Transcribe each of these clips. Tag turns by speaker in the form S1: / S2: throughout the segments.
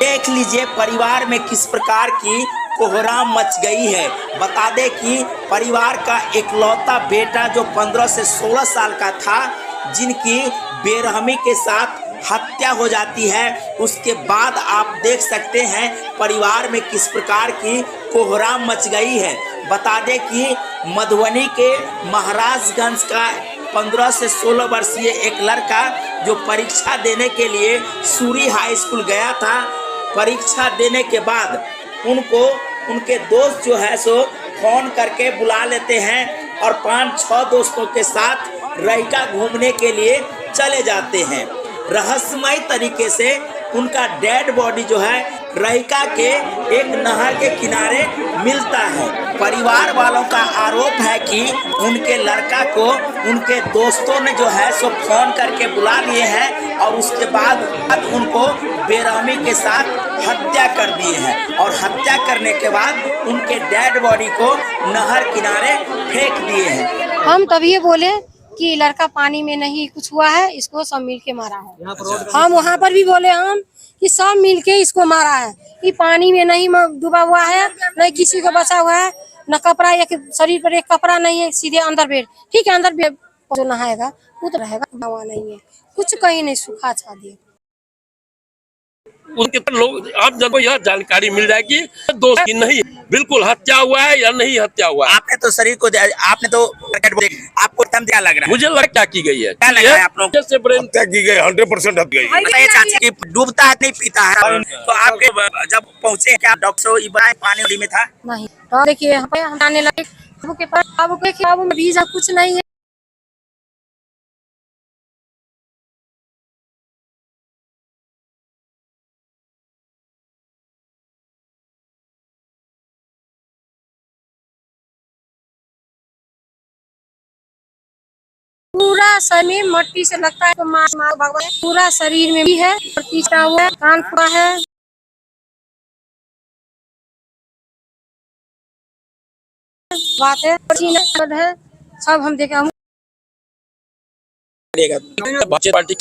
S1: देख लीजिए परिवार में किस प्रकार की कोहराम मच गई है। बता दें कि परिवार का इकलौता बेटा जो 15 से 16 साल का था, जिनकी बेरहमी के साथ हत्या हो जाती है, उसके बाद आप देख सकते हैं परिवार में किस प्रकार की कोहराम मच गई है। बता दें कि मधुबनी के महाराजगंज का 15 से 16 वर्षीय एक लड़का जो परीक्षा देने के लिए सूरी हाई स्कूल गया था, परीक्षा देने के बाद उनको उनके दोस्त जो है सो फोन करके बुला लेते हैं और 5-6 दोस्तों के साथ रहिका घूमने के लिए चले जाते हैं। रहस्यमय तरीके से उनका डेड बॉडी जो है रहिका के एक नहर के किनारे मिलता है। परिवार वालों का आरोप है कि उनके लड़का को उनके दोस्तों ने जो है सो फोन करके बुला लिए हैं और उसके बाद उनको बेरहमी के साथ हत्या कर दिए हैं और हत्या करने के बाद उनके डेड बॉडी को नहर किनारे फेंक दिए हैं।
S2: हम तभी बोले कि लड़का पानी में नहीं कुछ हुआ है, इसको सब मिल के मारा है। हम वहाँ पर भी बोले हम कि सब मिल के इसको मारा है, कि पानी में नहीं डूबा हुआ है, नहीं किसी को बचा हुआ है, न कपड़ा, एक शरीर पर एक कपड़ा नहीं है, सीधे अंदर बेड। ठीक है, अंदर बेड जो नहाएगा वो तो रहेगा, हवा नहीं है, कुछ कहीं नहीं, सूखा छा दिए।
S3: उनके लोग आप जब यह जानकारी मिल जाएगी दोस्त की नहीं बिल्कुल हत्या हुआ है या नहीं हत्या हुआ है।
S1: आपने तो शरीर को, आपने तो आपको क्या लग रहा है?
S3: मुझे लग क्या की गई है,
S1: क्या लग रहा है आप लोग?
S3: जैसे ब्रेन
S4: हत्या की गई, 100% हत्या की गई।
S1: चाची डूबता है नहीं पीता है, तो आपके जब पहुँचे क्या डॉक्टर इब्राहिम पानी में था?
S2: नहीं, तो देखिए यहाँ पे हम आने लगे, बाबू के पास, बाबू में वीजा कुछ नहीं है। पूरा शरीर मट्टी से लगता है, तो भगवान पूरा शरीर में भी है, तीसरा हुआ है, कान फुटा है। बात है सब हम देखे।
S3: पार्टी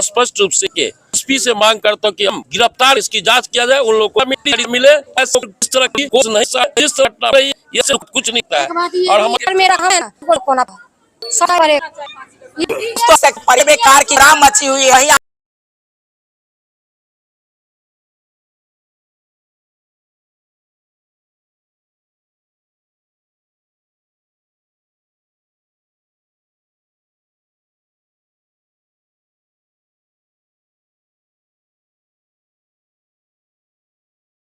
S3: स्पष्ट रूप से के एसपी से मांग करता हूँ कि हम गिरफ्तार इसकी जांच किया जाए, उन लोगों को मिट्टी मिले, ऐसा इस तरह की कुछ नहीं, इस तरह ये सब कुछ नहीं है। और हमारे
S2: मेरा है कार की राम मची हुई है।